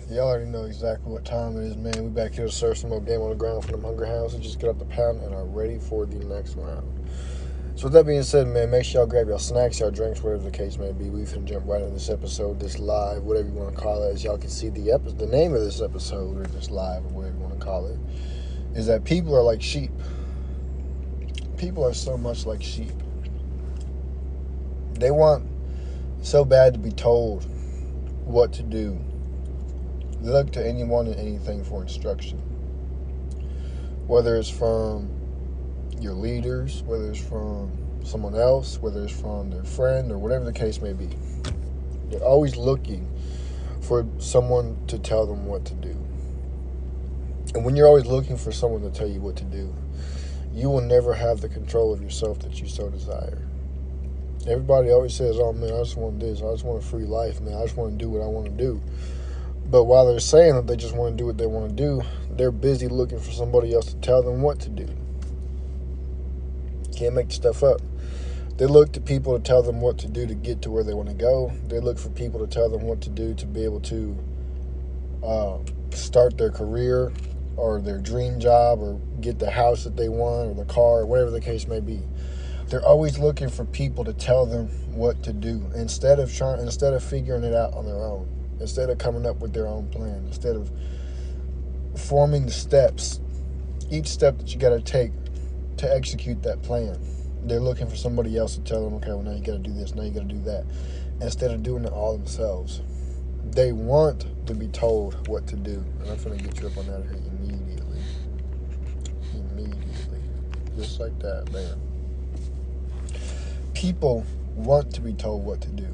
Y'all already know exactly what time it is, man. We back here to serve some more game on the ground for them Hunger Hounds. Just get up the pound and are ready for the next round. So with that being said, man, make sure y'all grab y'all snacks, y'all drinks, whatever the case may be. We finna jump right into this episode, this live, whatever you want to call it. As y'all can see, the name of this episode, or this live, or whatever you want to call it, is that people are like sheep. People are so much like sheep. They want so bad to be told what to do. They look to anyone and anything for instruction. Whether it's from your leaders, whether it's from someone else, whether it's from their friend, or whatever the case may be. They're always looking for someone to tell them what to do. And when you're always looking for someone to tell you what to do, you will never have the control of yourself that you so desire. Everybody always says, oh man, I just want this, I just want a free life, man, I just want to do what I want to do. But while they're saying that they just want to do what they want to do, they're busy looking for somebody else to tell them what to do. Can't make stuff up. They look to people to tell them what to do to get to where they want to go. They look for people to tell them what to do to be able to start their career or their dream job or get the house that they want or the car or whatever the case may be. They're always looking for people to tell them what to do instead of figuring it out on their own. Instead of coming up with their own plan, instead of forming the steps, each step that you got to take to execute that plan, they're looking for somebody else to tell them, okay, well, now you got to do this, now you got to do that, instead of doing it all themselves. They want to be told what to do, and I'm going to get you up on that here immediately. Just like that, man. People want to be told what to do.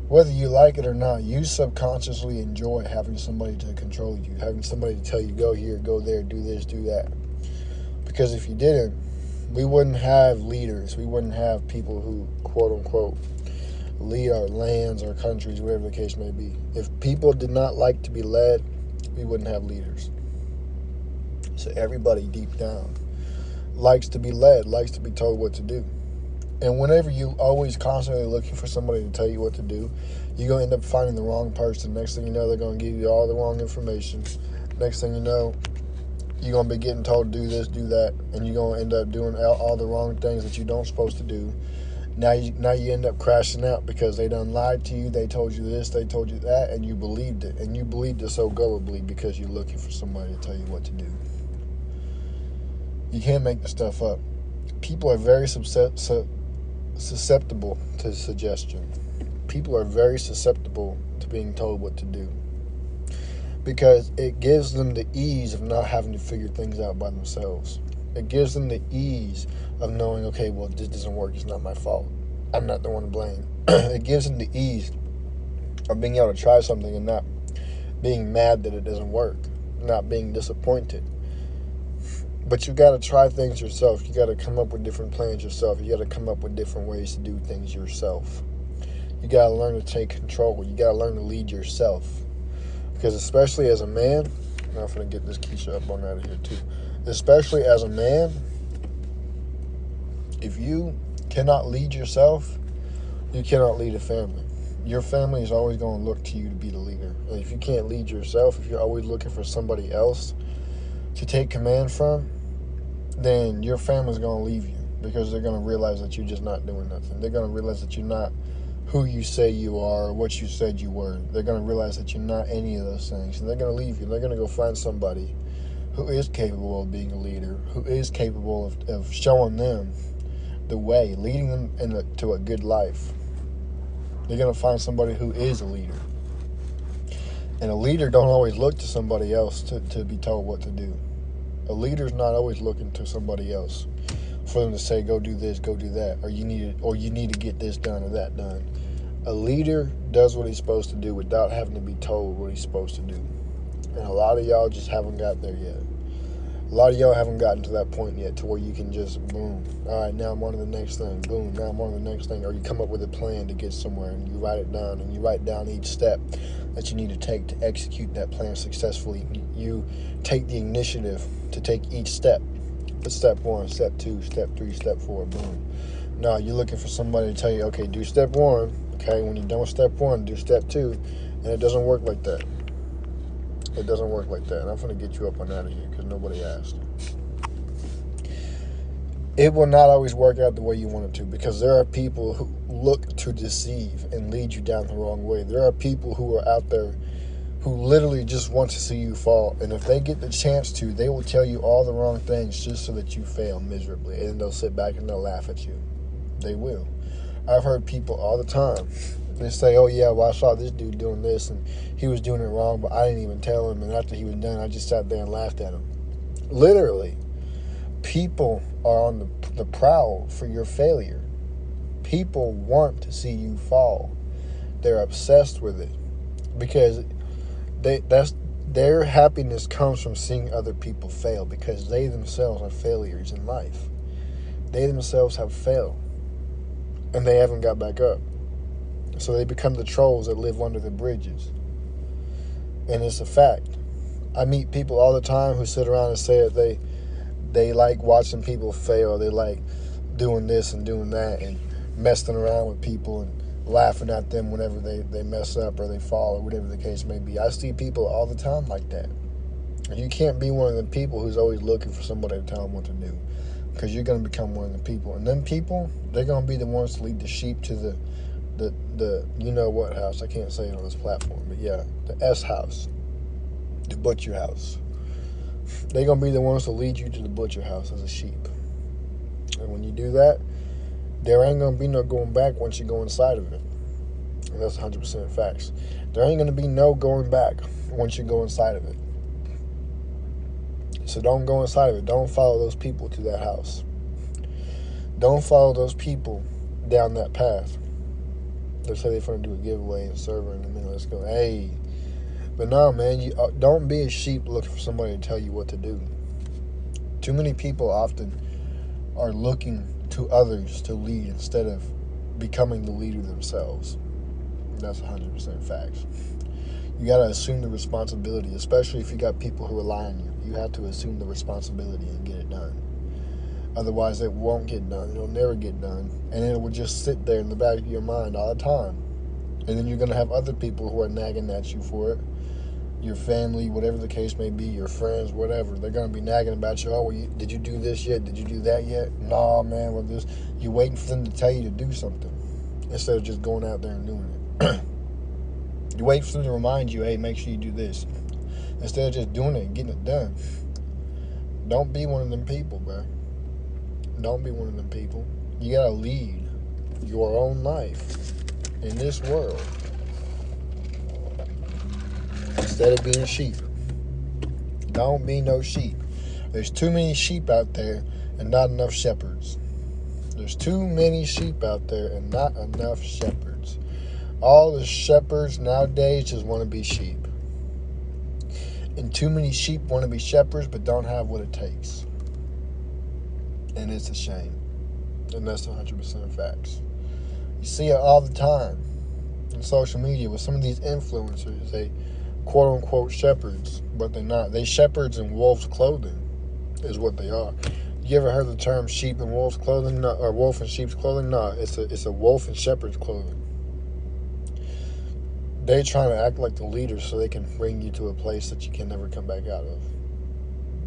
Whether you like it or not, you subconsciously enjoy having somebody to control you, having somebody to tell you, go here, go there, do this, do that. Because if you didn't, we wouldn't have leaders. We wouldn't have people who, quote unquote, lead our lands, our countries, whatever the case may be. If people did not like to be led, we wouldn't have leaders. So everybody deep down likes to be led, likes to be told what to do. And whenever you always constantly looking for somebody to tell you what to do, you're going to end up finding the wrong person. Next thing you know, they're going to give you all the wrong information. Next thing you know, you're going to be getting told to do this, do that, and you're going to end up doing all the wrong things that you don't supposed to do. Now you end up crashing out because they done lied to you, they told you this, they told you that, and you believed it. And you believed it so gullibly because you're looking for somebody to tell you what to do. You can't make this stuff up. People are very susceptible to suggestion. People are very susceptible to being told what to do because it gives them the ease of not having to figure things out by themselves. It gives them the ease of knowing, okay, well, this doesn't work, it's not my fault, I'm not the one to blame. It gives them the ease of being able to try something and not being mad that it doesn't work, not being disappointed. But you got to try things yourself. You got to come up with different plans yourself. You got to come up with different ways to do things yourself. You got to learn to take control. You got to learn to lead yourself. Because especially as a man, I'm going to get this Keisha up on out of here too. Especially as a man, if you cannot lead yourself, you cannot lead a family. Your family is always going to look to you to be the leader. And if you can't lead yourself, if you're always looking for somebody else to take command from, then your family's going to leave you because they're going to realize that you're just not doing nothing. They're going to realize that you're not who you say you are or what you said you were. They're going to realize that you're not any of those things, and they're going to leave you. They're going to go find somebody who is capable of being a leader, who is capable of showing them the way, leading them to a good life. They're going to find somebody who is a leader. And a leader don't always look to somebody else to be told what to do. A leader's not always looking to somebody else for them to say, go do this, go do that, or you need to get this done or that done. A leader does what he's supposed to do without having to be told what he's supposed to do. And a lot of y'all just haven't got there yet. A lot of y'all haven't gotten to that point yet to where you can just, boom, all right, now I'm on to the next thing, boom, now I'm on to the next thing. Or you come up with a plan to get somewhere and you write it down, and you write down each step that you need to take to execute that plan successfully. You take the initiative to take each step. Step 1, step 2, step 3, step 4, boom. Now you're looking for somebody to tell you, okay, do step 1. Okay, when you're done with step 1, do step 2. And it doesn't work like that. It doesn't work like that. And I'm going to get you up on out of here because nobody asked. It will not always work out the way you want it to, because there are people who look to deceive and lead you down the wrong way. There are people who are out there who literally just want to see you fall. And if they get the chance to, they will tell you all the wrong things just so that you fail miserably. And then they'll sit back and they'll laugh at you. They will. I've heard people all the time. They say, oh, yeah, well, I saw this dude doing this, and he was doing it wrong, but I didn't even tell him. And after he was done, I just sat there and laughed at him. Literally. People are on the prowl for your failure. People want to see you fall. They're obsessed with it because their happiness comes from seeing other people fail, because they themselves are failures in life. They themselves have failed and they haven't got back up. So they become the trolls that live under the bridges. And it's a fact. I meet people all the time who sit around and say that they like watching people fail. They like doing this and doing that and messing around with people and laughing at them whenever they mess up or they fall or whatever the case may be. I see people all the time like that. And you can't be one of the people who's always looking for somebody to tell them what to do, because you're going to become one of the people. And them people, they're going to be the ones to lead the sheep to the you know what house. I can't say it on this platform, but yeah, the S house, the butcher house. They're going to be the ones to lead you to the butcher house as a sheep. And when you do that, there ain't going to be no going back once you go inside of it. And that's 100% facts. There ain't going to be no going back once you go inside of it. So don't go inside of it. Don't follow those people to that house. Don't follow those people down that path. They say they're going to do a giveaway and server in a minute. Let's go, hey. But no, man, you don't be a sheep looking for somebody to tell you what to do. Too many people often are looking to others to lead instead of becoming the leader themselves. And that's 100% facts. You got to assume the responsibility, especially if you got people who rely on you. You have to assume the responsibility and get it done. Otherwise, it won't get done. It'll never get done. And it will just sit there in the back of your mind all the time. And then you're going to have other people who are nagging at you for it. Your family, whatever the case may be, your friends, whatever. They're going to be nagging about you. Oh, well, did you do this yet? Did you do that yet? Nah, man, well, this. You're waiting for them to tell you to do something instead of just going out there and doing it. You wait for them to remind you, hey, make sure you do this. Instead of just doing it and getting it done. Don't be one of them people, bro. Don't be one of them people. You got to lead your own life in this world instead of being sheep. Don't be no sheep. There's too many sheep out there and not enough shepherds. There's too many sheep out there and not enough shepherds. All the shepherds nowadays just want to be sheep. And too many sheep want to be shepherds but don't have what it takes. And it's a shame. And that's 100% facts. You see it all the time in social media with some of these influencers. They quote-unquote shepherds, but they're not. They shepherds in wolf's clothing is what they are. You ever heard the term sheep in wolf's clothing? No, or wolf in sheep's clothing? No, it's a wolf in shepherd's clothing. They're trying to act like the leader so they can bring you to a place that you can never come back out of.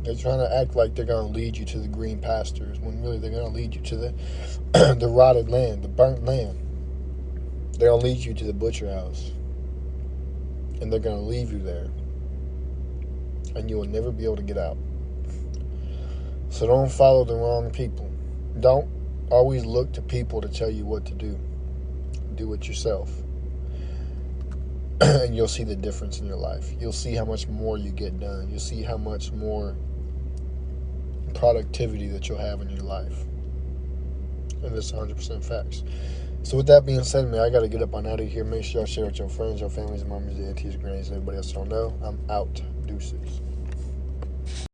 They're trying to act like they're going to lead you to the green pastures when really they're going to lead you to the rotted land, the burnt land. They're going to lead you to the butcher house. And they're going to leave you there. And you will never be able to get out. So don't follow the wrong people. Don't always look to people to tell you what to do. Do it yourself. And you'll see the difference in your life. You'll see how much more you get done. You'll see how much more productivity that you'll have in your life. And that's 100% facts. So with that being said, man, I got to get up on out of here. Make sure y'all share with your friends, your families, your mommies, your aunties, your grannies, and everybody else you don't know. I'm out. Deuces.